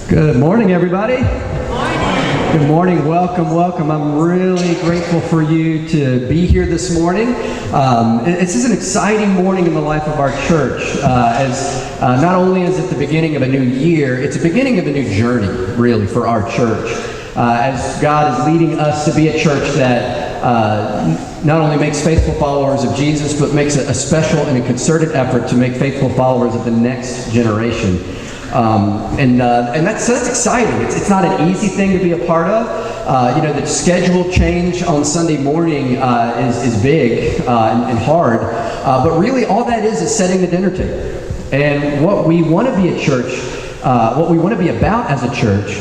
Good morning, everybody. Good morning. Welcome. I'm really grateful for you to be here this morning. This is an exciting morning in the life of our church, as not only is it the beginning of a new year, it's the beginning of a new journey, really, for our church. As God is leading us to be a church that not only makes faithful followers of Jesus, but makes a special and a concerted effort to make faithful followers of the next generation. And that's exciting. It's not an easy thing to be a part of. The schedule change on Sunday morning is big and hard. But really all that is setting the dinner table. And what we want to be a church, what we want to be about as a church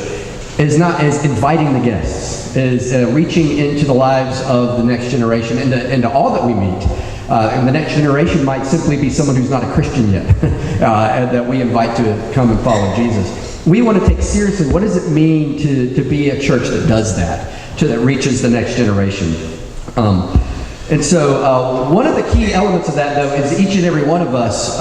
is inviting the guests, is reaching into the lives of the next generation and to all that we meet. And the next generation might simply be someone who's not a Christian yet, and that we invite to come and follow Jesus. We want to take seriously, what does it mean to be a church that does that, that reaches the next generation? And so one of the key elements of that, though, is each and every one of us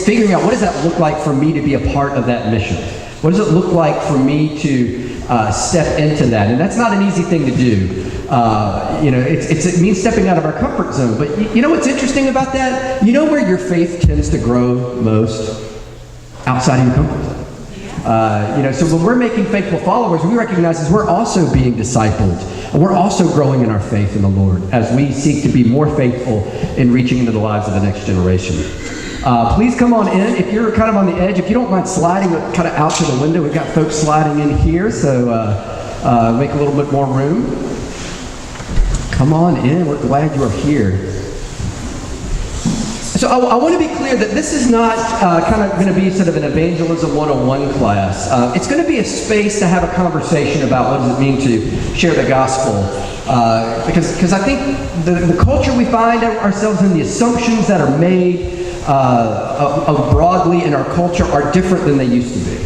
figuring out, what does that look like for me to be a part of that mission? What does it look like for me to step into that? And that's not an easy thing to do. It means stepping out of our comfort zone. But you know what's interesting about that? You know where your faith tends to grow most? Outside of your comfort zone. So when we're making faithful followers, we recognize as we're also being discipled. And we're also growing in our faith in the Lord as we seek to be more faithful in reaching into the lives of the next generation. Please come on in. If you're kind of on the edge, if you don't mind sliding kind of out to the window, we've got folks sliding in here, so make a little bit more room. Come on in. We're glad you are here. So I want to be clear that this is not kind of going to be sort of an evangelism 101 class. It's going to be a space to have a conversation about what does it mean to share the gospel. Because I think the culture we find ourselves in, the assumptions that are made broadly in our culture are different than they used to be.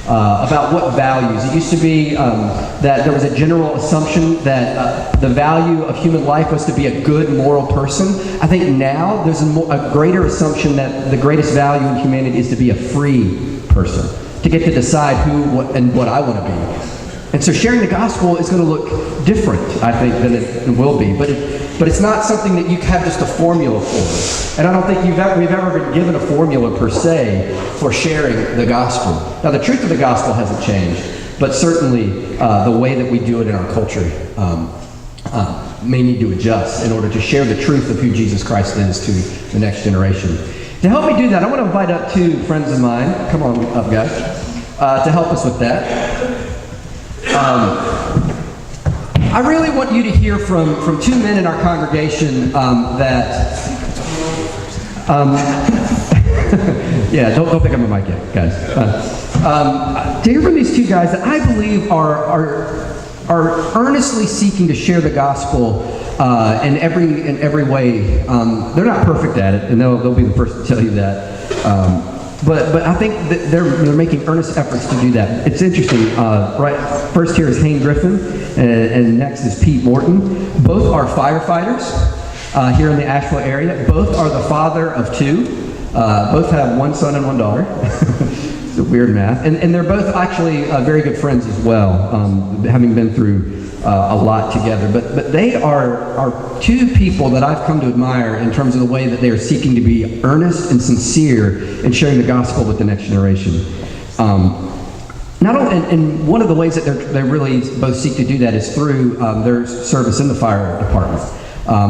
About what values. It used to be that there was a general assumption that the value of human life was to be a good moral person. I think now there's a greater assumption that the greatest value in humanity is to be a free person, to get to decide who, what I want to be. And so sharing the gospel is going to look different, I think, than it will be. But it's not something that you have just a formula for. And I don't think we've ever been given a formula per se for sharing the gospel. Now, the truth of the gospel hasn't changed, but certainly the way that we do it in our culture may need to adjust in order to share the truth of who Jesus Christ is to the next generation. To help me do that, I want to invite up two friends of mine. Come on up, guys, to help us with that. I really want you to hear from two men in our congregation yeah, don't pick up my mic yet, guys. To hear from these two guys that I believe are earnestly seeking to share the gospel in every way. They're not perfect at it, and they'll be the first to tell you that. But I think that they're making earnest efforts to do that. It's interesting. Right, first here is Hayne Griffin, and next is Morton. Both are firefighters here in the Asheville area. Both are the father of two. Both have one son and one daughter. It's a weird math. And they're both actually very good friends as well, having been through a lot together. But they are two people that I've come to admire in terms of the way that they are seeking to be earnest and sincere in sharing the gospel with the next generation. And one of the ways that they really both seek to do that is through their service in the fire department.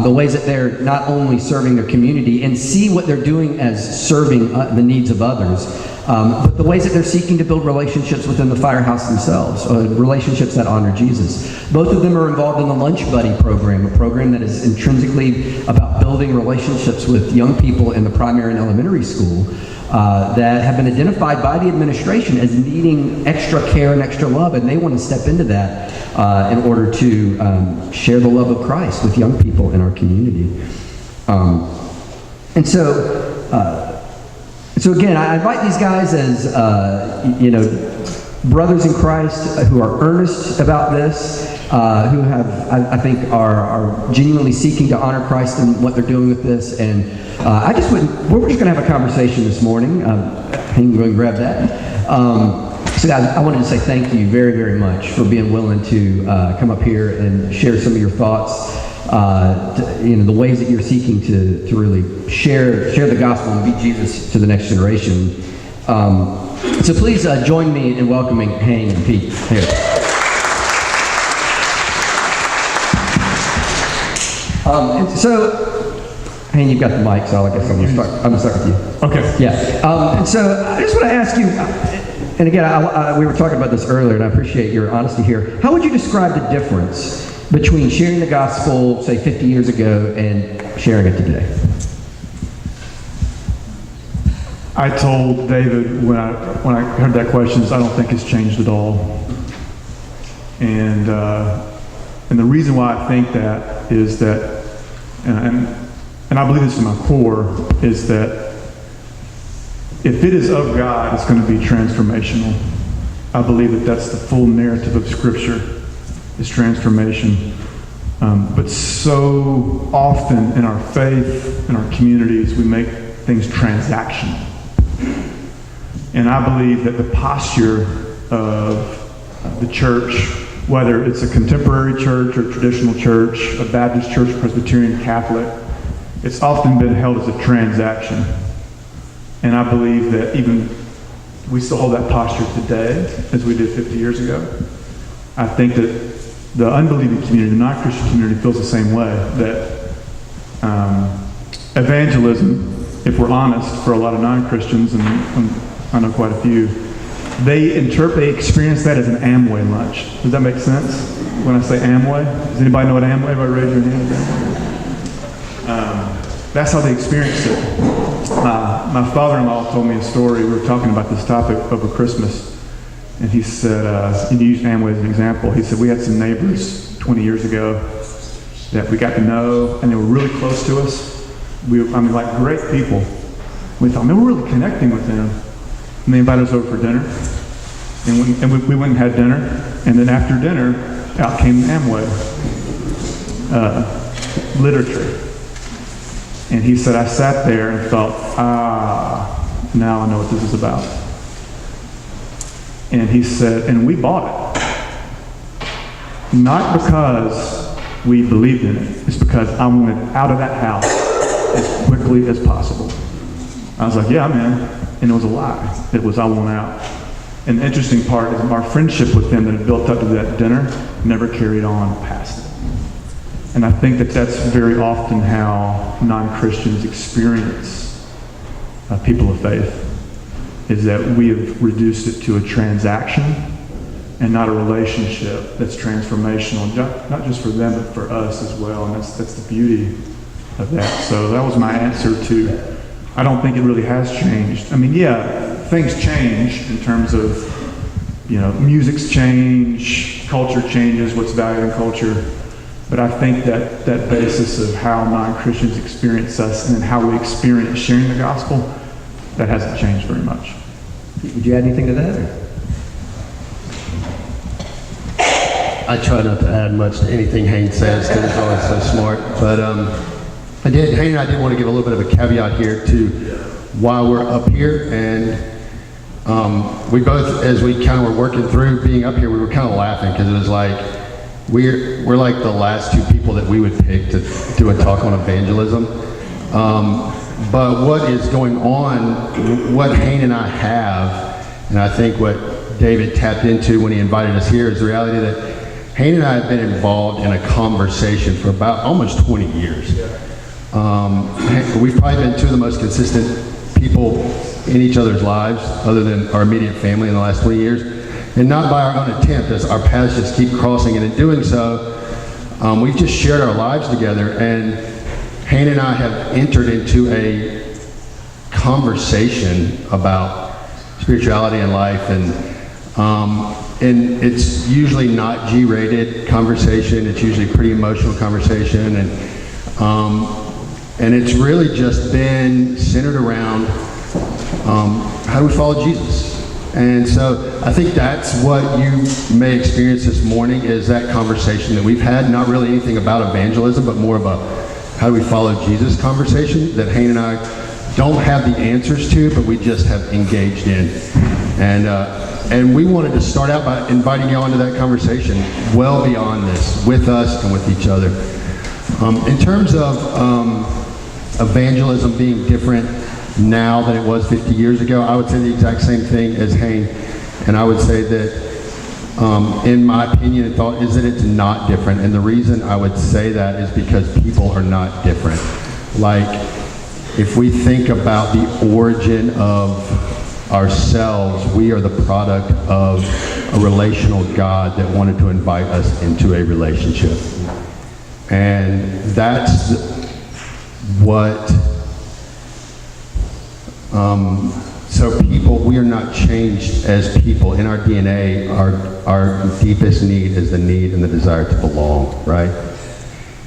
The ways that they're not only serving their community and see what they're doing as serving the needs of others, but the ways that they're seeking to build relationships within the firehouse themselves, relationships that honor Jesus. Both of them are involved in the Lunch Buddy program, a program that is intrinsically about building relationships with young people in the primary and elementary school that have been identified by the administration as needing extra care and extra love, and they want to step into that in order to share the love of Christ with young people in our community. So again, I invite these guys as brothers in Christ who are earnest about this, who have, I think, are genuinely seeking to honor Christ in what they're doing with this. And we're just going to have a conversation this morning. Hayne, go and grab that. So guys, I wanted to say thank you very, very much for being willing to come up here and share some of your thoughts. The ways that you're seeking to really share the gospel and be Jesus to the next generation. So please join me in welcoming Hayne and Pete here. Hayne, you've got the mic, so I guess I'm going to start with you. Okay. Yeah. And so I just want to ask you, and again, we were talking about this earlier, and I appreciate your honesty here. How would you describe the difference between sharing the gospel, say, 50 years ago and sharing it today? I told David when I heard that question, I don't think it's changed at all. And the reason why I think that is that, and I believe this in my core, is that if it is of God, it's going to be transformational. I believe that that's the full narrative of Scripture, is transformation. But so often in our faith, in our communities, we make things transactional. And I believe that the posture of the church, whether it's a contemporary church or traditional church, a Baptist church, Presbyterian, Catholic, it's often been held as a transaction. And I believe that even we still hold that posture today as we did 50 years ago. I think that the unbelieving community, the non-Christian community, feels the same way, that evangelism, if we're honest, for a lot of non-Christians, and I know quite a few, they experience that as an Amway lunch. Does that make sense when I say Amway? Does anybody know what Amway? Everybody raise your hand. That's how they experience it. My father-in-law told me a story. We were talking about this topic over Christmas. And he said, and he used Amway as an example. He said, we had some neighbors 20 years ago that we got to know, and they were really close to us. Like great people. We thought, man, we're really connecting with them. And they invited us over for dinner. And we went and had dinner. And then after dinner, out came Amway literature. And he said, I sat there and thought, now I know what this is about. And he said, and we bought it. Not because we believed in it. It's because I wanted out of that house as quickly as possible. I was like, yeah, man. And it was a lie. It was, I want out. And the interesting part is our friendship with them that had built up to that dinner never carried on past it. And I think that that's very often how non-Christians experience people of faith, is that we have reduced it to a transaction and not a relationship that's transformational, not just for them, but for us as well. And that's the beauty of that. So that was my answer to, I don't think it really has changed. I mean, yeah, things change in terms of, music's change, culture changes, what's valued in culture. But I think that basis of how non-Christians experience us and then how we experience sharing the gospel, that hasn't changed very much. Would you add anything to that? I try not to add much to anything Hayne says because he's always so smart. But Hayne and I did want to give a little bit of a caveat here to why we're up here. And we both, as we kind of were working through being up here, we were kind of laughing because it was like, we're like the last two people that we would pick to do a talk on evangelism. But what is going on, what Hayne and I have, and I think what David tapped into when he invited us here, is the reality that Hayne and I have been involved in a conversation for about almost 20 years. We've probably been two of the most consistent people in each other's lives, other than our immediate family, in the last 20 years. And not by our own attempt, as our paths just keep crossing. And in doing so, we've just shared our lives together. And Hayne and I have entered into a conversation about spirituality and life. And it's usually not G-rated conversation. It's usually pretty emotional conversation. And it's really just been centered around how do we follow Jesus? And so I think that's what you may experience this morning is that conversation that we've had, not really anything about evangelism, but more of a how do we follow Jesus conversation that Hayne and I don't have the answers to, but we just have engaged in. And we wanted to start out by inviting you into that conversation well beyond this, with us and with each other. In terms of evangelism being different now than it was 50 years ago, I would say the exact same thing as Hayne. And I would say that, in my opinion and thought, is that it's not different. And the reason I would say that is because people are not different. Like, if we think about the origin of ourselves, we are the product of a relational God that wanted to invite us into a relationship. And that's what, so people, we are not changed as people. In our DNA, our deepest need is the need and the desire to belong, right?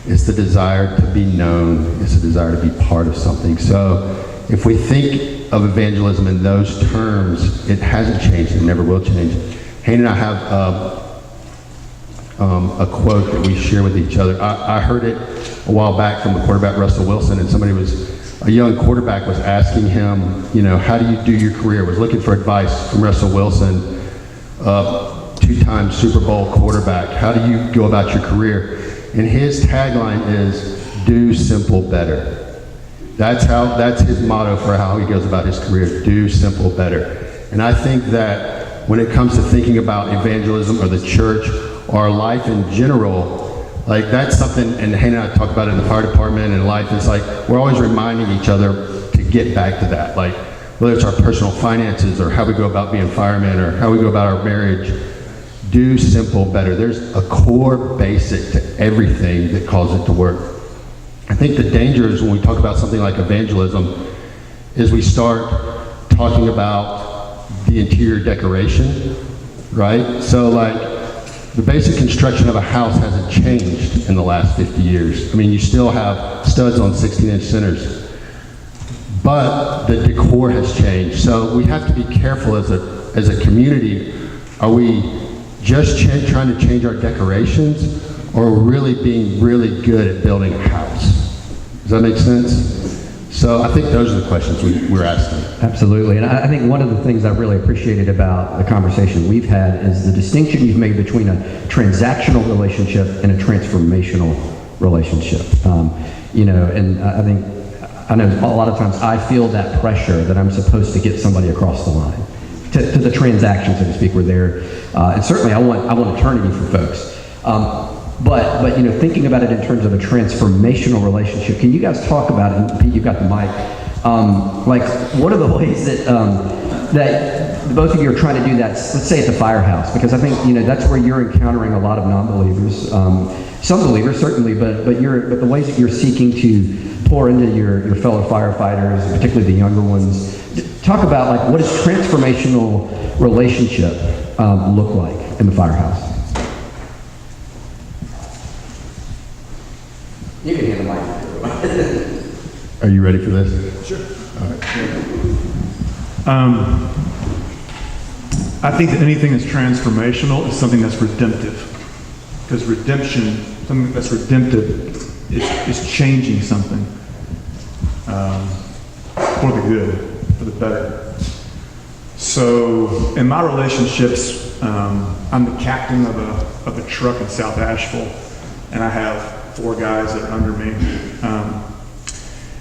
It's the desire to be known. It's the desire to be part of something. So if we think of evangelism in those terms, it hasn't changed and never will change. Hayne and I have a quote that we share with each other. I heard it a while back from the quarterback Russell Wilson, and a young quarterback was asking him, how do you do your career? Was looking for advice from Russell Wilson, two-time Super Bowl quarterback. How do you go about your career? And his tagline is, do simple better. That's his motto for how he goes about his career, do simple better. And I think that when it comes to thinking about evangelism or the church or our life in general, like that's something, and Hayne and I talk about it in the fire department and life, it's like we're always reminding each other to get back to that. Like whether it's our personal finances or how we go about being firemen or how we go about our marriage, do simple better. There's a core basic to everything that calls it to work. I think the danger is when we talk about something like evangelism is we start talking about the interior decoration, right? So like the basic construction of a house hasn't changed in the last 50 years. I mean, you still have studs on 16-inch centers, but the decor has changed. So we have to be careful as a community. Are we just trying to change our decorations, or really being really good at building a house? Does that make sense? So I think those are the questions we're asking. Absolutely, and I think one of the things I really appreciated about the conversation we've had is the distinction you've made between a transactional relationship and a transformational relationship. And I know a lot of times I feel that pressure that I'm supposed to get somebody across the line to the transaction, so to speak. We're there, and certainly I want eternity for folks. But thinking about it in terms of a transformational relationship, can you guys talk about it? And Pete, you've got the mic. What are the ways that that both of you are trying to do that? Let's say at the firehouse, because I think that's where you're encountering a lot of non-believers, some believers certainly, but the ways that you're seeking to pour into your fellow firefighters, particularly the younger ones. Talk about what does transformational relationship look like in the firehouse? You can hand the mic. Are you ready for this? Sure. All right. I think that anything that's transformational is something that's redemptive. Because redemption, something that's redemptive is changing something for the good, for the better. So in my relationships, I'm the captain of a truck in South Asheville, and I have 4 guys that are under me.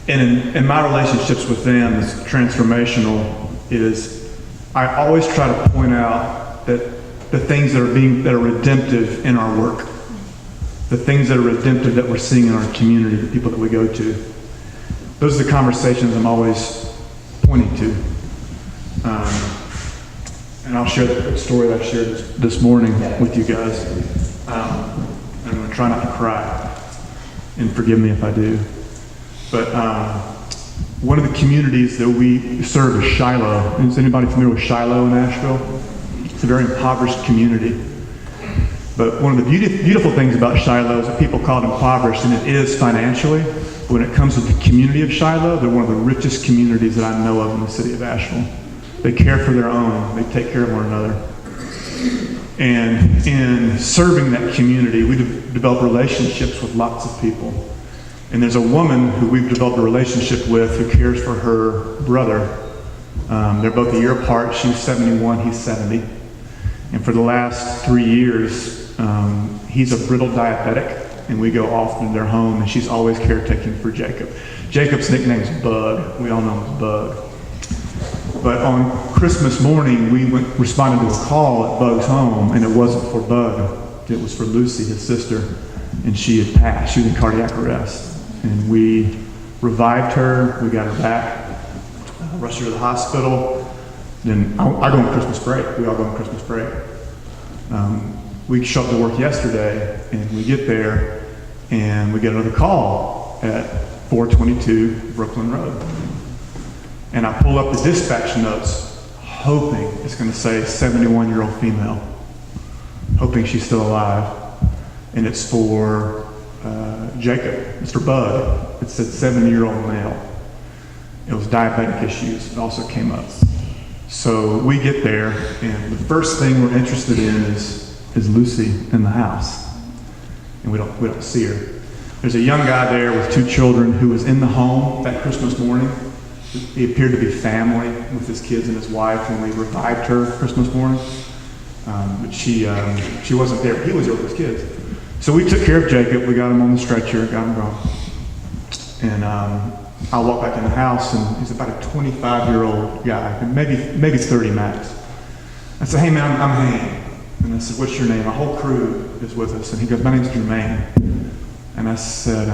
And in my relationships with them, this transformational is I always try to point out that the things that are redemptive in our work, the things that are redemptive that we're seeing in our community, the people that we go to, those are the conversations I'm always pointing to. And I'll share the quick story that I shared this morning with you guys. I'm going to try not to cry. And forgive me if I do. But one of the communities that we serve is Shiloh. Is anybody familiar with Shiloh in Asheville? It's a very impoverished community. But one of the beautiful things about Shiloh is that people call it impoverished, and it is financially. But when it comes to the community of Shiloh, they're one of the richest communities that I know of in the city of Asheville. They care for their own. They take care of one another. And in serving that community, we develop relationships with lots of people. And there's a woman who we've developed a relationship with who cares for her brother. They're both a year apart. She's 71, he's 70. And for the last 3 years, he's a brittle diabetic, and we go often to their home, and she's always caretaking for Jacob. Jacob's nickname is Bug. We all know him as Bug. But on Christmas morning, we responded to a call at Bug's home, and it wasn't for Bug. It was for Lucy, his sister, and she had passed. She was in cardiac arrest. And we revived her. We got her back, rushed her to the hospital. Then I go on Christmas break. We all go on Christmas break. We showed up to work yesterday, and we get there, and we get another call at 422 Brooklyn Road. And I pull up the dispatch notes, hoping it's going to say 71-year-old female, hoping she's still alive. And it's for Jacob, Mr. Bud. It said 70-year-old male. It was diabetic issues. It also came up. So we get there, and the first thing we're interested in is Lucy in the house. And we don't see her. There's a young guy there with 2 children who was in the home that Christmas morning. He appeared to be family with his kids and his wife when we revived her Christmas morning. But she wasn't there. He was there with his kids. So we took care of Jacob. We got him on the stretcher, got him going. And I walked back in the house, and he's about a 25-year-old guy, maybe 30 max. I said, "Hey man, I'm Hayne." And I said, "What's your name?" Our whole crew is with us. And he goes, "My name's Jermaine." And I said,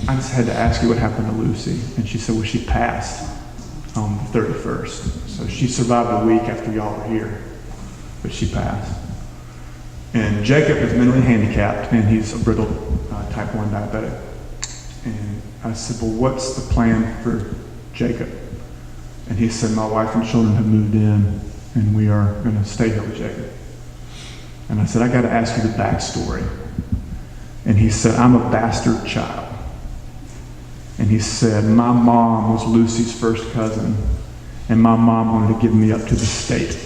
"I just had to ask you what happened to Lucy." And she said, "Well, she passed on the 31st. So she survived a week after y'all were here, but she passed." And Jacob is mentally handicapped, and he's a brittle type 1 diabetic. And I said, "Well, what's the plan for Jacob?" And he said, "My wife and children have moved in, and we are going to stay here with Jacob." And I said, "I got to ask you the backstory." And he said, "I'm a bastard child." And he said, "My mom was Lucy's first cousin, and my mom wanted to give me up to the state.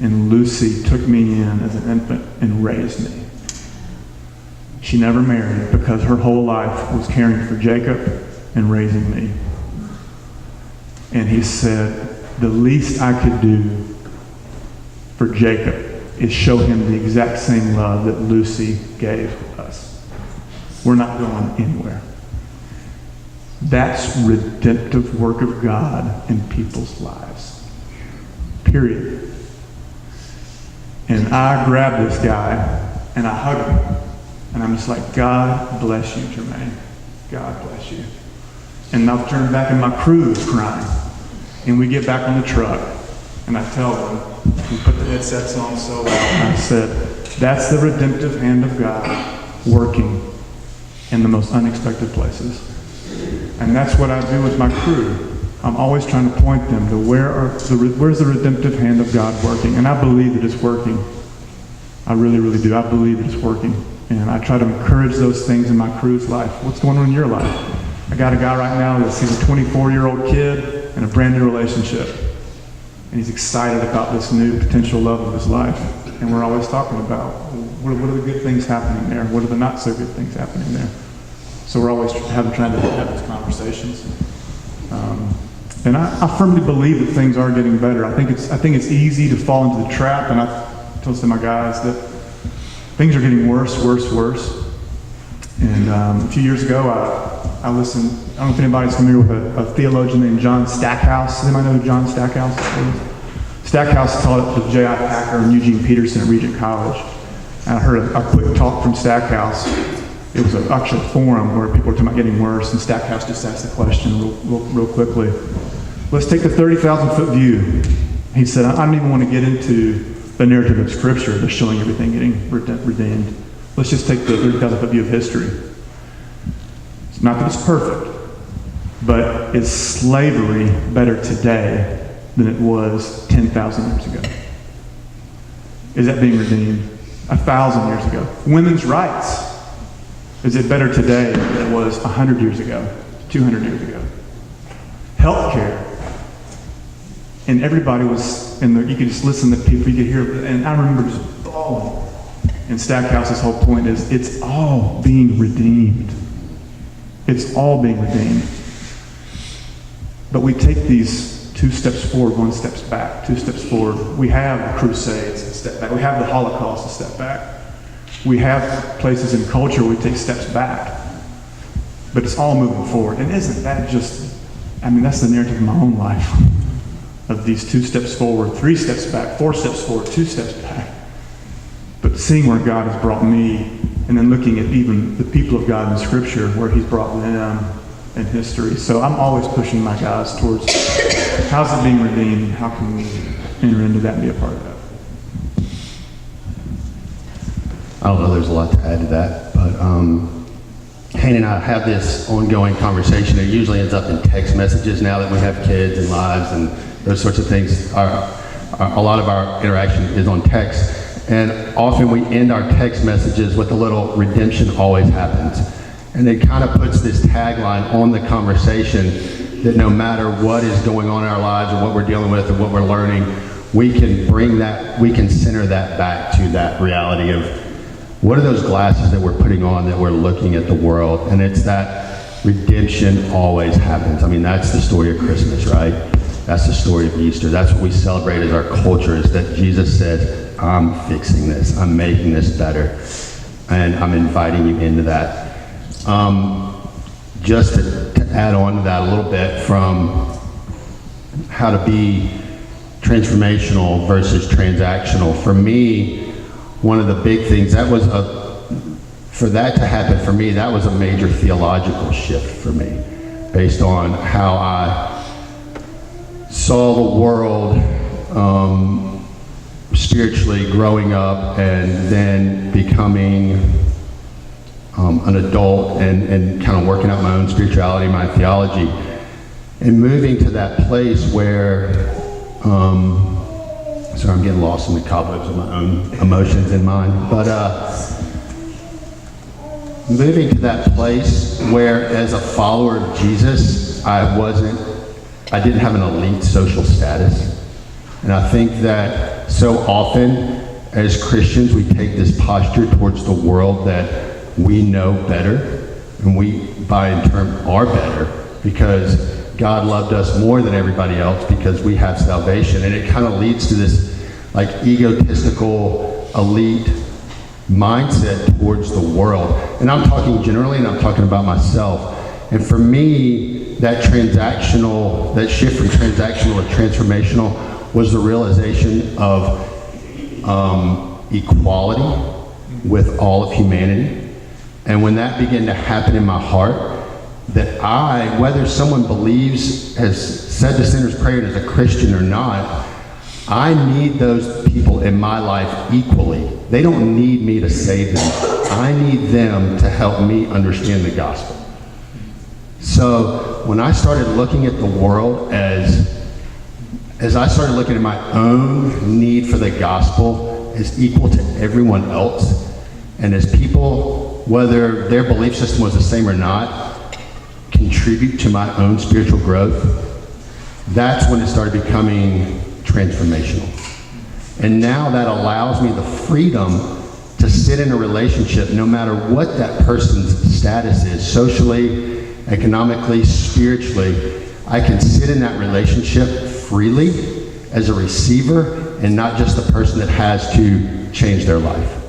And Lucy took me in as an infant and raised me. She never married because her whole life was caring for Jacob and raising me." And he said, "The least I could do for Jacob is show him the exact same love that Lucy gave us. We're not going anywhere." That's redemptive work of God in people's lives. Period. And I grabbed this guy, and I hugged him. And I'm just like, "God bless you, Jermaine. God bless you." And I've turned back, and my crew is crying. And we get back on the truck, and I tell them, we put the headsets on so loud, and I said, "That's the redemptive hand of God working in the most unexpected places." And that's what I do with my crew. I'm always trying to point them to where's the redemptive hand of God working. And I believe that it's working. I really, really do. I believe that it's working. And I try to encourage those things in my crew's life. What's going on in your life? I got a guy right now that's a 24-year-old kid in a brand new relationship. And he's excited about this new potential love of his life. And we're always talking about what are the good things happening there? What are the not so good things happening there? So we're always trying to have those conversations. And I firmly believe that things are getting better. I think it's easy to fall into the trap, and I tell some of my guys that things are getting worse. And a few years ago, I listened. I don't know if anybody's familiar with a theologian named John Stackhouse. Does anybody know who John Stackhouse is? Stackhouse taught with J.I. Packer and Eugene Peterson at Regent College. And I heard a quick talk from Stackhouse. It was an actual forum where people were talking about getting worse, and Stackhouse just asked the question real quickly. Let's take the 30,000-foot view. He said, "I don't even want to get into the narrative of Scripture that's showing everything getting redeemed. Let's just take the 30,000-foot view of history. It's not that it's perfect, but is slavery better today than it was 10,000 years ago? Is that being redeemed 1,000 years ago? Women's rights. Is it better today than it was 100 years ago, 200 years ago? Healthcare. And everybody was in there. You could just listen to people, you could hear, and I remember just bawling. And Stackhouse's whole point is, it's all being redeemed. It's all being redeemed. But we take these 2 steps forward, 1 step back, 2 steps forward. We have the Crusades, a step back. We have the Holocaust, a step back. We have places in culture where we take steps back. But it's all moving forward. And isn't that just, that's the narrative of my own life. Of these 2 steps forward, 3 steps back, 4 steps forward, 2 steps back. But seeing where God has brought me, and then looking at even the people of God in Scripture, where He's brought them in history. So I'm always pushing my guys towards how's it being redeemed, how can we enter into that and be a part of that. I don't know, there's a lot to add to that, but Hayne and I have this ongoing conversation. It usually ends up in text messages now that we have kids and lives and those sorts of things. A lot of our interaction is on text. And often we end our text messages with a little redemption always happens. And it kind of puts this tagline on the conversation that no matter what is going on in our lives or what we're dealing with or what we're learning, we can bring that, we can center that back to that reality of what are those glasses that we're putting on that we're looking at the world. And it's that redemption always happens. That's the story of Christmas, right? That's the story of Easter. That's what we celebrate as our culture, is that Jesus said, I'm fixing this. I'm making this better. And I'm inviting you into that. Just to add on to that a little bit from how to be transformational versus transactional. For me, one of the big things, for that to happen for me, that was a major theological shift for me, based on how I saw the world spiritually growing up and then becoming an adult and kind of working out my own spirituality, my theology, and moving to that place where, sorry, I'm getting lost in the cobwebs of my own emotions and mind, but moving to that place where, as a follower of Jesus, I didn't have an elite social status. And I think that so often as Christians, we take this posture towards the world that we know better, and we, in turn, are better because God loved us more than everybody else because we have salvation. And it kind of leads to this egotistical, elite mindset towards the world. And I'm talking generally, and I'm talking about myself. And for me, that shift from transactional to transformational was the realization of equality with all of humanity. And when that began to happen in my heart, that whether someone has said the sinner's prayer and is a Christian or not, I need those people in my life equally. They don't need me to save them. I need them to help me understand the gospel. So when I started looking at the world as I started looking at my own need for the gospel as equal to everyone else, and as people, whether their belief system was the same or not, contribute to my own spiritual growth, that's when it started becoming transformational. And now that allows me the freedom to sit in a relationship no matter what that person's status is, socially, economically, spiritually. I can sit in that relationship freely as a receiver and not just the person that has to change their life.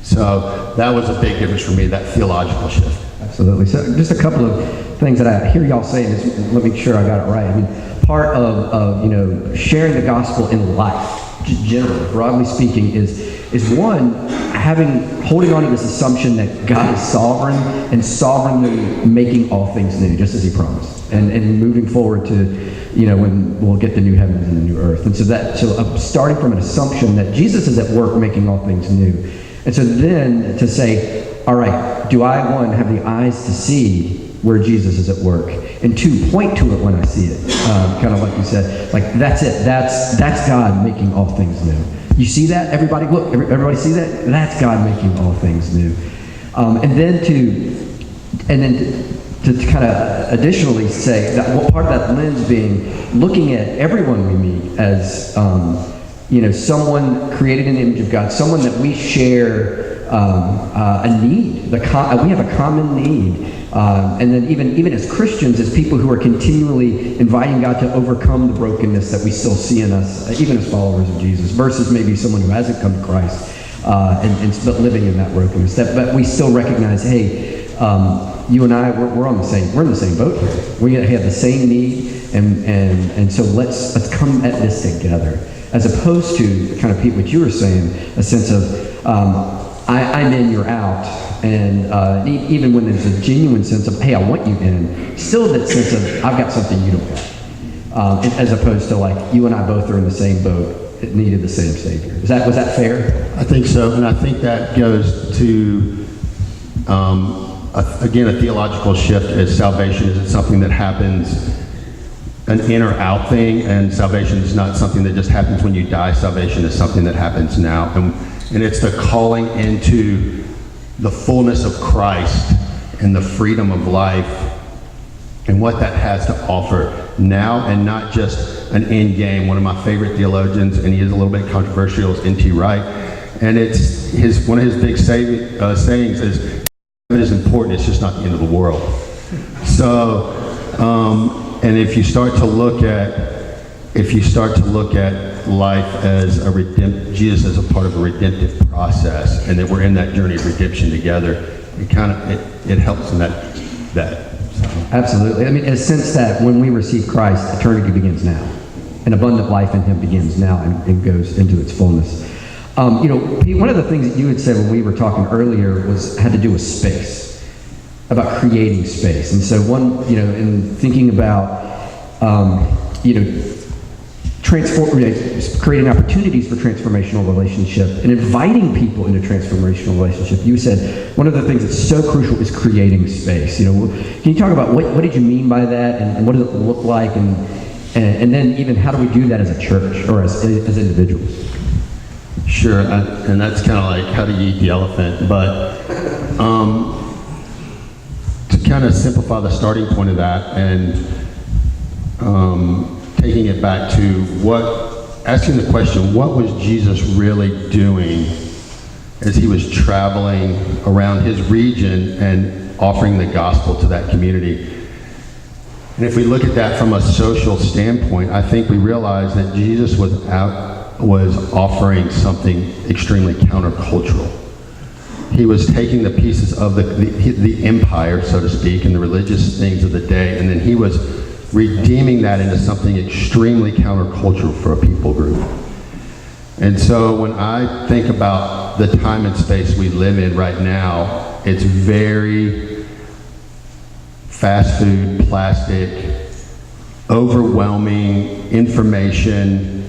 So that was a big difference for me, that theological shift. Absolutely. So just a couple of things that I hear y'all saying is, let me make sure I got it right. Part of sharing the gospel in life, generally, broadly speaking, is one, holding on to this assumption that God is sovereign and sovereignly making all things new, just as He promised, and moving forward to, when we'll get the new heavens and the new earth. And so starting from an assumption that Jesus is at work making all things new. And so then to say, all right, do I, one, have the eyes to see where Jesus is at work, and two, point to it when I see it, kind of like you said, like that's it, that's God making all things new. You see that, everybody? Look, everybody see that? That's God making all things new. And then to to kind of additionally say that what part of that lens being looking at everyone we meet as someone created in the image of God, someone that we share a need. We have a common need. And then even as Christians, as people who are continually inviting God to overcome the brokenness that we still see in us, even as followers of Jesus, versus maybe someone who hasn't come to Christ and still living in that brokenness. But we still recognize, hey, you and I, we're in the same boat here. We have the same need, and so let's come at this together, as opposed to kind of Pete, what you were saying, a sense of I'm in, you're out. And even when there's a genuine sense of, hey, I want you in, still that sense of, I've got something you don't got. As opposed to like, you and I both are in the same boat, it needed the same Savior. Was that fair? I think so, and I think that goes to, again, a theological shift as salvation isn't something that happens an in or out thing, and salvation is not something that just happens when you die. Salvation is something that happens now, and it's the calling into the fullness of Christ and the freedom of life and what that has to offer now, and not just an end game. One of my favorite theologians, and he is a little bit controversial, is N.T. Wright, and it's one of his big sayings is, it is important, it's just not the end of the world. So, and if you start to look at life as Jesus as a part of a redemptive process, and that we're in that journey of redemption together, it helps in that. So. Absolutely. I mean, in a sense that when we receive Christ, eternity begins now. An abundant life in Him begins now and goes into its fullness. Pete, one of the things that you had said when we were talking earlier had to do with space, about creating space. And so in thinking about, creating opportunities for transformational relationship and inviting people into transformational relationship, you said one of the things that's so crucial is creating space. Can you talk about what did you mean by that, and what does it look like, and then even how do we do that as a church or as individuals? Sure, and that's kind of like how do you eat the elephant, but to kind of simplify the starting point of that, and taking it back to asking the question, what was Jesus really doing as he was traveling around his region and offering the gospel to that community? And if we look at that from a social standpoint, I think we realize that Jesus was offering something extremely countercultural. He was taking the pieces of the empire, so to speak, and the religious things of the day, and then he was redeeming that into something extremely countercultural for a people group. And so when I think about the time and space we live in right now, it's very fast food, plastic, overwhelming information.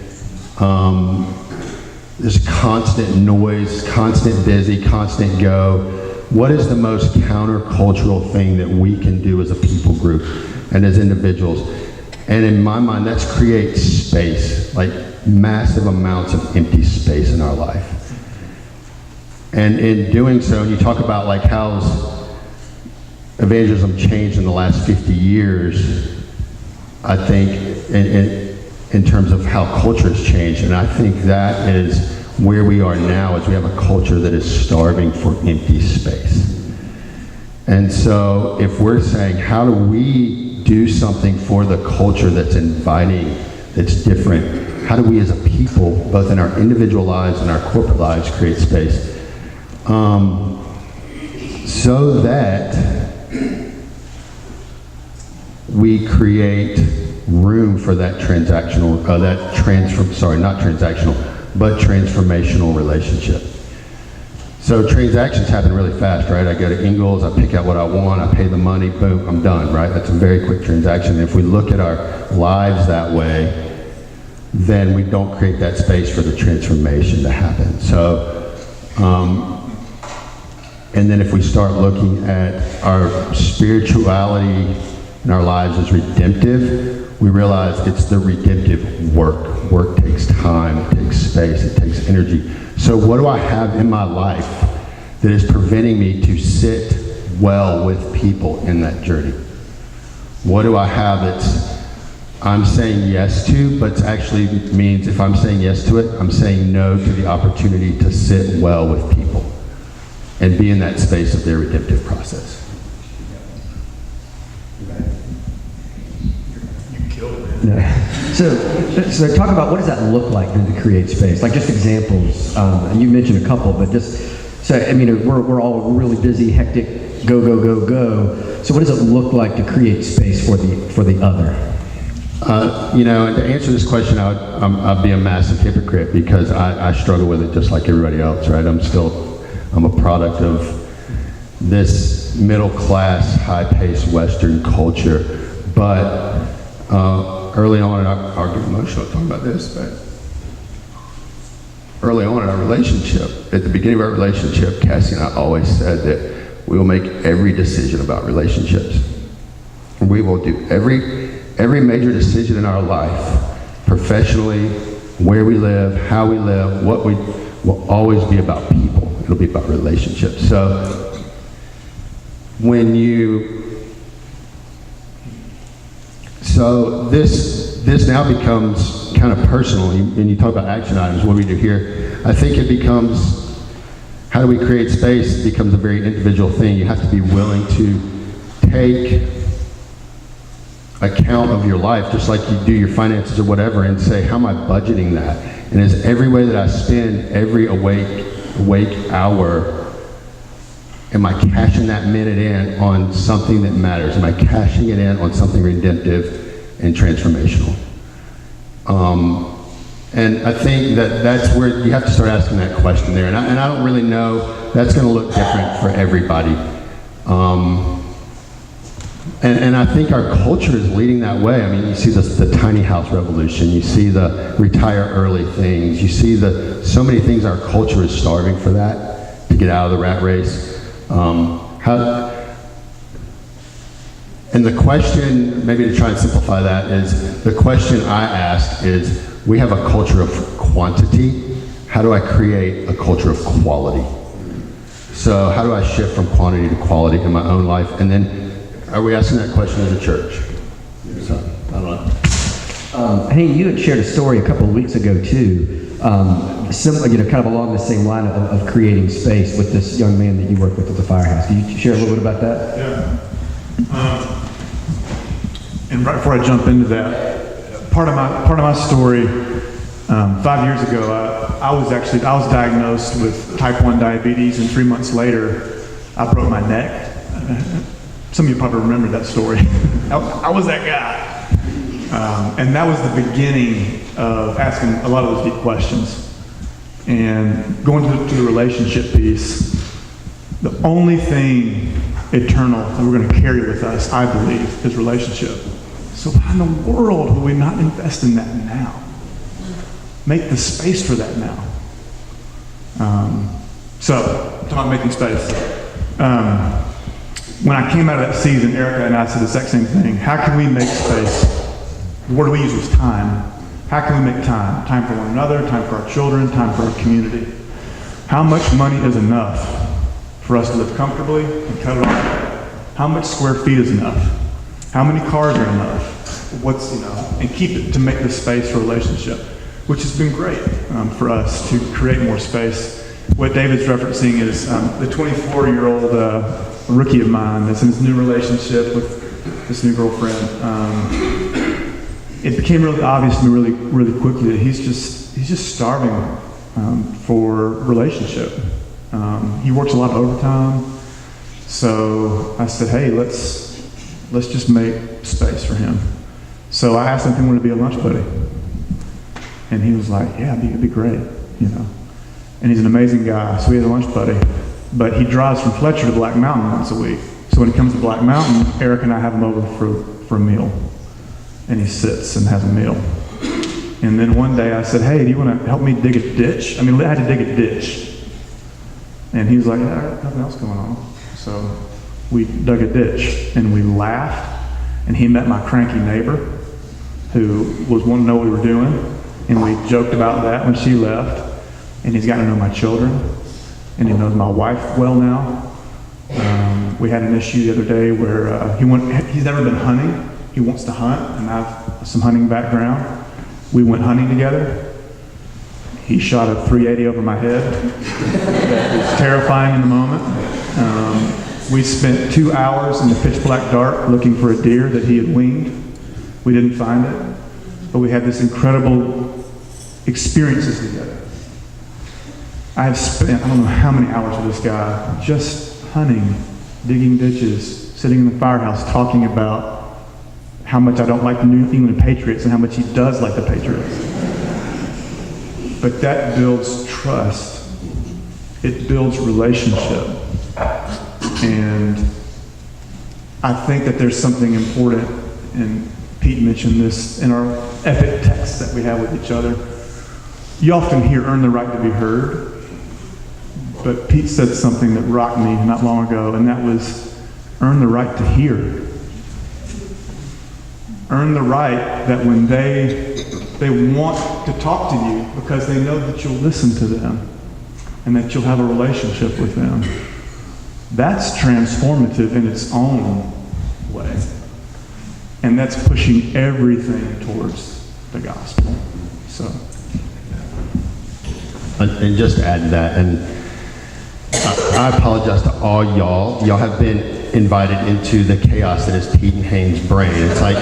There's constant noise, constant busy, constant go. What is the most countercultural thing that we can do as a people group and as individuals? And in my mind, that's create space, like massive amounts of empty space in our life. And in doing so, and you talk about like how's evangelism changed in the last 50 years, I think in terms of how culture has changed. And I think that is where we are now, is we have a culture that is starving for empty space. And so if we're saying, how do we do something for the culture that's inviting, that's different? How do we as a people, both in our individual lives and our corporate lives, create space? So that we create room for that transactional, transformational relationship. So transactions happen really fast, right? I go to Ingalls, I pick out what I want, I pay the money, boom, I'm done, right? That's a very quick transaction. And if we look at our lives that way, then we don't create that space for the transformation to happen. So, and then if we start looking at our spirituality in our lives as redemptive, we realize it's the redemptive work. Work takes time, it takes space, it takes energy. So what do I have in my life that is preventing me to sit well with people in that journey? What do I have that's I'm saying yes to, but actually means if I'm saying yes to it, I'm saying no to the opportunity to sit well with people and be in that space of their redemptive process. Yeah. So talk about what does that look like then to create space? Like just examples. And you mentioned a couple, but just so I mean we're all really busy, hectic, go go go go. So what does it look like to create space for the other? You know, and to answer this question, I'd be a massive hypocrite because I struggle with it just like everybody else, right? I'm a product of this middle class, high-paced Western culture. But early on, and I'll get emotional talking about this, but early on in our relationship, at the beginning of our relationship, Cassie and I always said that we will make every decision about relationships. We will do every major decision in our life, professionally, where we live, how we live, what we will always be about people. It'll be about relationships. So this now becomes kind of personal. When you talk about action items, what do we do here? I think it becomes, how do we create space? It becomes a very individual thing. You have to be willing to take account of your life, just like you do your finances or whatever, and say, how am I budgeting that? And is every way that I spend every awake hour, am I cashing that minute in on something that matters? Am I cashing it in on something redemptive and transformational? And I think that's where you have to start asking that question there. And I don't really know, that's going to look different for everybody. And I think our culture is leading that way. I mean, you see the tiny house revolution, you see the retire early things, you see so many things our culture is starving for that, to get out of the rat race. And the question, maybe to try and simplify that, is the question I ask is, we have a culture of quantity. How do I create a culture of quality? So how do I shift from quantity to quality in my own life? And then, are we asking that question as a church? So, I don't know. Hey, you had shared a story a couple of weeks ago too, similar, kind of along the same line of creating space with this young man that you work with at the firehouse. Can you share a little bit about that? Yeah. And right before I jump into that, part of my story, 5 years ago, I was diagnosed with type 1 diabetes, and 3 months later, I broke my neck. Some of you probably remember that story. I was that guy. And that was the beginning of asking a lot of those deep questions. And going to the relationship piece, the only thing eternal that we're going to carry with us, I believe, is relationship. So why in the world would we not invest in that now? Make the space for that now. So, talking about making space. When I came out of that season, Erica and I said the exact same thing. How can we make space? What do we use as time? How can we make time? Time for one another, time for our children, time for our community. How much money is enough for us to live comfortably and cut it off? How much square feet is enough? How many cars are enough? And keep it to make the space for relationship, which has been great for us to create more space. What David's referencing is the 24-year-old rookie of mine that's in this new relationship with this new girlfriend. It became really obvious to me really quickly that he's just starving for relationship. He works a lot of overtime, so I said, hey, let's just make space for him. So I asked him if he wanted to be a lunch buddy, and he was like, yeah, it'd be great, And he's an amazing guy, so we had a lunch buddy. But he drives from Fletcher to Black Mountain once a week. So when he comes to Black Mountain, Eric and I have him over for a meal. And he sits and has a meal. And then one day I said, hey, do you want to help me dig a ditch? I had to dig a ditch. And he was like, yeah, I got nothing else going on. So we dug a ditch, and we laughed. And he met my cranky neighbor, who was wanting to know what we were doing. And we joked about that when she left. And he's gotten to know my children. And he knows my wife well now. We had an issue the other day where he's never been hunting. He wants to hunt, and I have some hunting background. We went hunting together. He shot a 380 over my head. It was terrifying in the moment. We spent 2 hours in the pitch black dark looking for a deer that he had winged. We didn't find it, but we had this incredible experiences together. I have spent, I don't know how many hours with this guy, just hunting, digging ditches, sitting in the firehouse talking about how much I don't like the New England Patriots and how much he does like the Patriots. But that builds trust. It builds relationship. And I think that there's something important, and Pete mentioned this in our epic texts that we have with each other. You often hear earn the right to be heard, but Pete said something that rocked me not long ago, and that was earn the right to hear. Earn the right that when they want to talk to you because they know that you'll listen to them and that you'll have a relationship with them. That's transformative in its own way. And that's pushing everything towards the gospel. So. And just to add to that, and I apologize to all y'all. Y'all have been invited into the chaos that is Pete and Hayne's brain. It's like,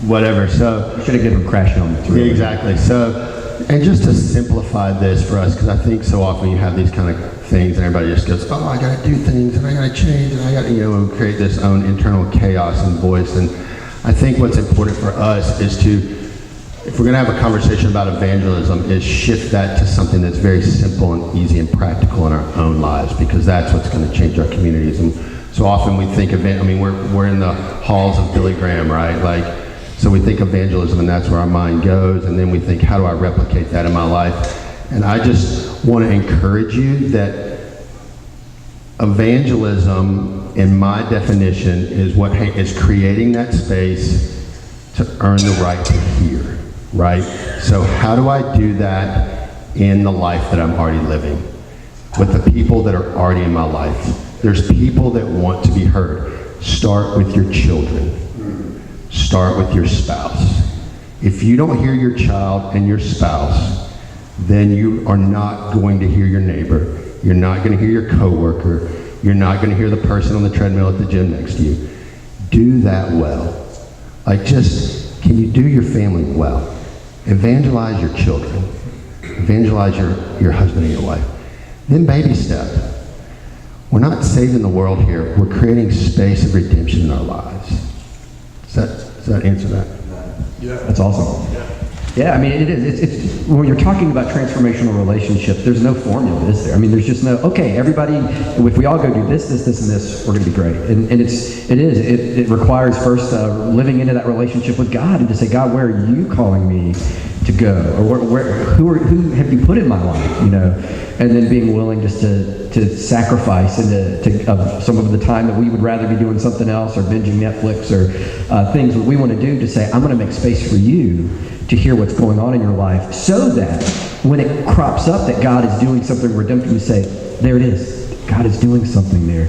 whatever. So Should have given them crash helmets. Yeah, exactly. So, and just to simplify this for us, because I think so often you have these kind of things and everybody just goes, oh, I got to do things and I got to change and I got to, create this own internal chaos and voice. And I think what's important for us is to, if we're going to have a conversation about evangelism, is shift that to something that's very simple and easy and practical in our own lives, because that's what's going to change our communities. And so often we think we're in the halls of Billy Graham, right? So we think evangelism and that's where our mind goes, and then we think, how do I replicate that in my life? And I just want to encourage you that evangelism, in my definition, is what is creating that space to earn the right to hear, right? So how do I do that in the life that I'm already living? With the people that are already in my life. There's people that want to be heard. Start with your children. Start with your spouse. If you don't hear your child and your spouse, then you are not going to hear your neighbor. You're not going to hear your coworker. You're not going to hear the person on the treadmill at the gym next to you. Do that well. Can you do your family well? Evangelize your children. Evangelize your husband and your wife. Then baby step. We're not saving the world here. We're creating space of redemption in our lives. Does that answer that? Yeah. That's awesome. Yeah, I mean, it is. It's when you're talking about transformational relationship, there's no formula, is there? I mean, there's just no, okay, everybody, if we all go do this, and this, we're going to be great. And it requires first living into that relationship with God and to say, God, where are you calling me to go? Or who have you put in my life, And then being willing just to sacrifice and to some of the time that we would rather be doing something else or binging Netflix or things that we want to do to say, I'm going to make space for you to hear what's going on in your life, so that when it crops up that God is doing something redemptive, you say, there it is. God is doing something there.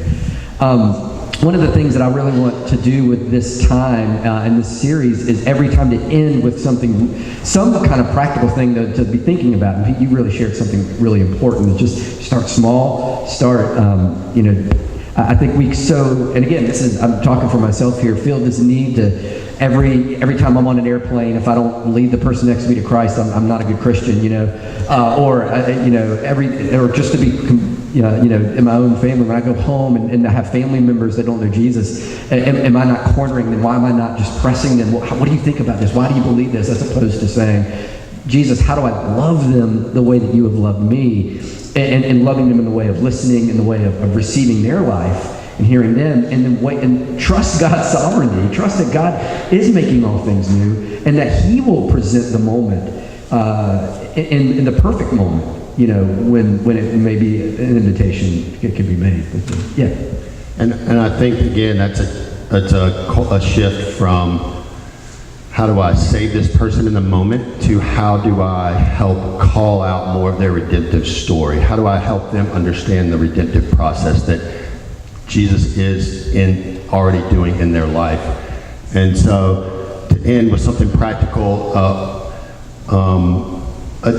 One of the things that I really want to do with this time in this series is every time to end with some kind of practical thing to be thinking about. And Pete, you really shared something really important. Just start small. I think and again, I'm talking for myself here, feel this need to every time I'm on an airplane, if I don't lead the person next to me to Christ, I'm not a good Christian, or just to be, in my own family, when I go home and I have family members that don't know Jesus, am I not cornering them? Why am I not just pressing them? What do you think about this? Why do you believe this? As opposed to saying, Jesus, how do I love them the way that you have loved me? And loving them in the way of listening, in the way of receiving their life and hearing them, and then wait and trust God's sovereignty. Trust that God is making all things new, and that He will present the moment in the perfect moment. When it may be an invitation, it can be made. But, yeah. And I think again that's a shift from how do I save this person in the moment, to how do I help call out more of their redemptive story? How do I help them understand the redemptive process that Jesus is already doing in their life? And so to end with something practical, a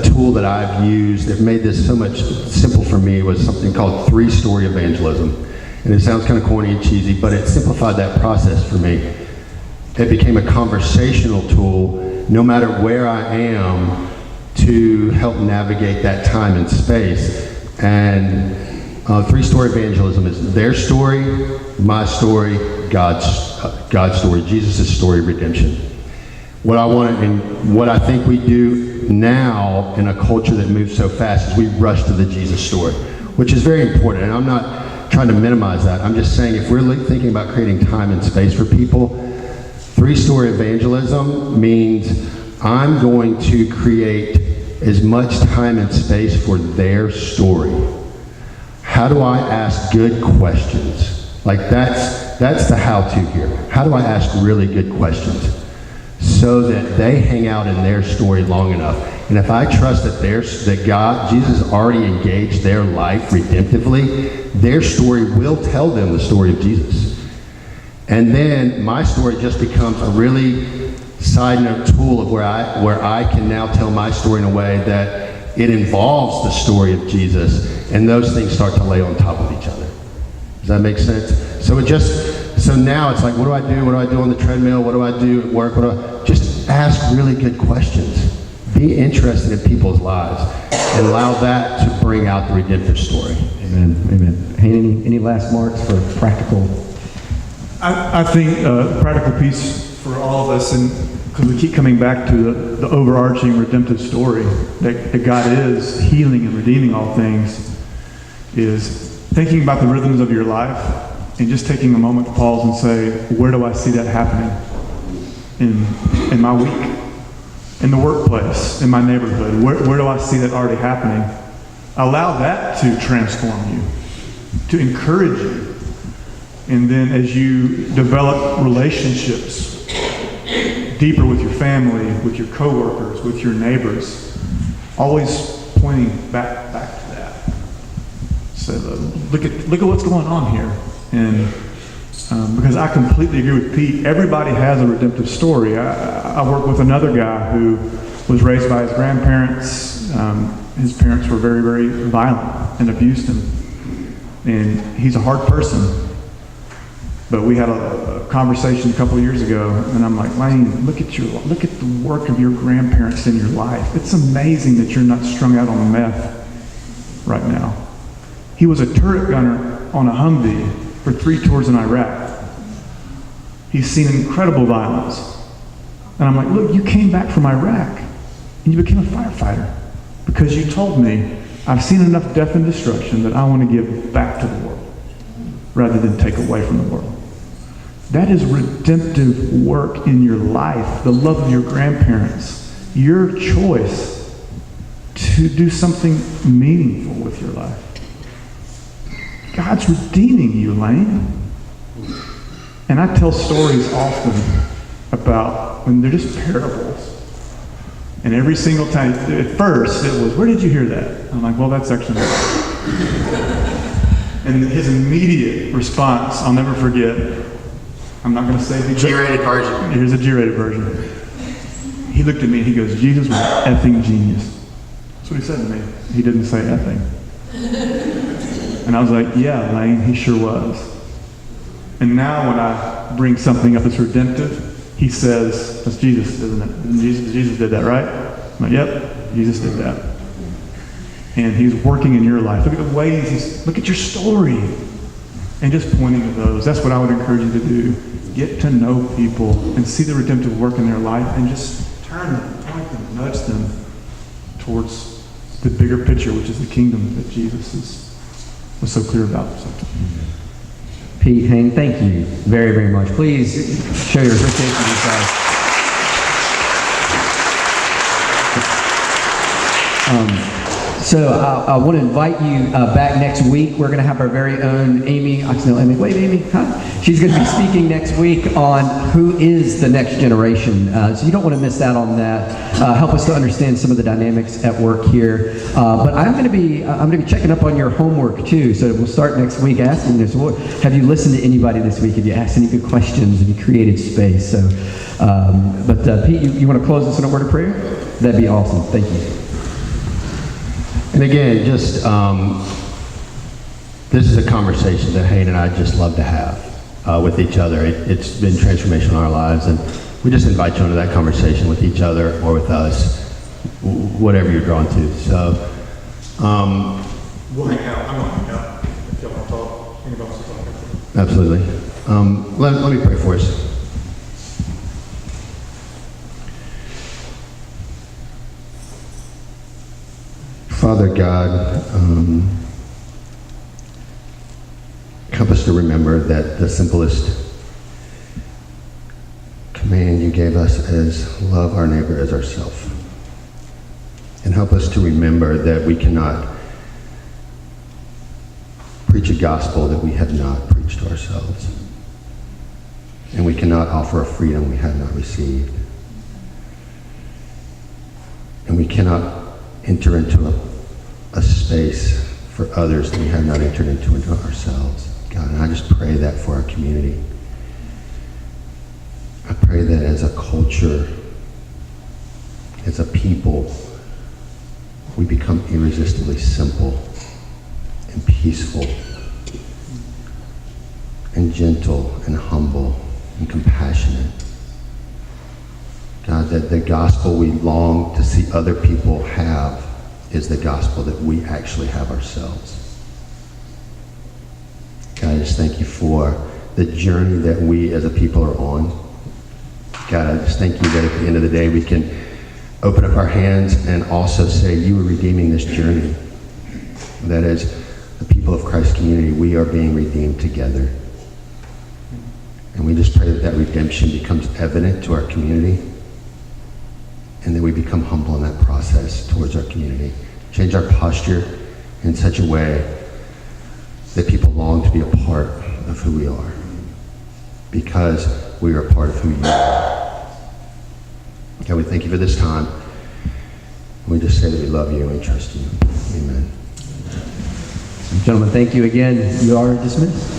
tool that I've used that made this so much simple for me was something called 3-story evangelism. And it sounds kind of corny and cheesy, but it simplified that process for me. It became a conversational tool, no matter where I am, to help navigate that time and space. And 3-story evangelism is their story, my story, God's story, Jesus' story of redemption. What I want and what I think we do now in a culture that moves so fast is we rush to the Jesus story, which is very important. And I'm not trying to minimize that. I'm just saying if we're thinking about creating time and space for people, 3-story evangelism means I'm going to create as much time and space for their story. How do I ask good questions? Like that's the how-to here. How do I ask really good questions so that they hang out in their story long enough? And if I trust that Jesus has already engaged their life redemptively, their story will tell them the story of Jesus. And then my story just becomes a really side note tool of where I can now tell my story in a way that it involves the story of Jesus, and those things start to lay on top of each other. Does that make sense? So now it's like, what do I do? What do I do on the treadmill? What do I do at work? Just ask really good questions. Be interested in people's lives and allow that to bring out the redemptive story. Amen. Amen. Hayne, any last marks for practical? I think the practical piece for all of us, and because we keep coming back to the overarching redemptive story that God is healing and redeeming all things, is thinking about the rhythms of your life and just taking a moment to pause and say, where do I see that happening in my week, in the workplace, in my neighborhood? Where do I see that already happening? Allow that to transform you, to encourage you. And then as you develop relationships deeper with your family, with your coworkers, with your neighbors, always pointing back to that. So look at what's going on here. And because I completely agree with Pete, everybody has a redemptive story. I work with another guy who was raised by his grandparents. His parents were very, very violent and abused him. And he's a hard person. But we had a conversation a couple of years ago, and I'm like, Lane, look at the work of your grandparents in your life. It's amazing that you're not strung out on meth right now. He was a turret gunner on a Humvee for 3 tours in Iraq. He's seen incredible violence. And I'm like, look, you came back from Iraq, and you became a firefighter because you told me, I've seen enough death and destruction that I want to give back to the world rather than take away from the world. That is redemptive work in your life, the love of your grandparents, your choice to do something meaningful with your life. God's redeeming you, Lane. And I tell stories often about when they're just parables. And every single time, at first it was, where did you hear that? I'm like, well, that's actually And his immediate response, I'll never forget, I'm not going to say the G-rated version. Here's a G-rated version. He looked at me and he goes, Jesus was an effing genius. That's what he said to me. He didn't say effing. And I was like, yeah, Lane, he sure was. And now when I bring something up that's redemptive, he says, that's Jesus, isn't it? Jesus did that, right? I'm like, yep, Jesus did that. And he's working in your life. Look at the ways look at your story. And just pointing to those. That's what I would encourage you to do. Get to know people and see the redemptive work in their life and just turn them, point them, nudge them towards the bigger picture, which is the kingdom that Jesus was so clear about. So. Pete, Hayne, thank you very, very much. Please show your appreciation to these guys. So I want to invite you back next week. We're going to have our very own Amy. Amy. Wait, Amy. Huh? She's going to be speaking next week on who is the next generation. So you don't want to miss out on that. Help us to understand some of the dynamics at work here. But I'm going to be checking up on your homework too. So we'll start next week asking this. Have you listened to anybody this week? Have you asked any good questions? Have you created space? So, but Pete, you want to close us in a word of prayer? That'd be awesome. Thank you. And again, just this is a conversation that Hayne and I just love to have with each other. It's been transformational in our lives, and we just invite you into that conversation with each other or with us, whatever you're drawn to. So, we'll hang out. I'm going to hang out if y'all want to talk. Anybody wants to talk? Absolutely. Let me pray for us. Father God, help us to remember that the simplest command you gave us is love our neighbor as ourselves. And help us to remember that we cannot preach a gospel that we have not preached to ourselves. And we cannot offer a freedom we have not received. And we cannot enter into a space for others that we have not entered into ourselves. God, and I just pray that for our community. I pray that as a culture, as a people, we become irresistibly simple and peaceful and gentle and humble and compassionate. God, that the gospel we long to see other people have is the gospel that we actually have ourselves. God, I just thank you for the journey that we as a people are on. God, I just thank you that at the end of the day we can open up our hands and also say you are redeeming this journey. That as the people of Christ community, we are being redeemed together. And we just pray that that redemption becomes evident to our community, and that we become humble in that process towards our community. Change our posture in such a way that people long to be a part of who we are, because we are a part of who you are. God, we thank you for this time. We just say that we love you and we trust you. Amen. Gentlemen, thank you again. You are dismissed.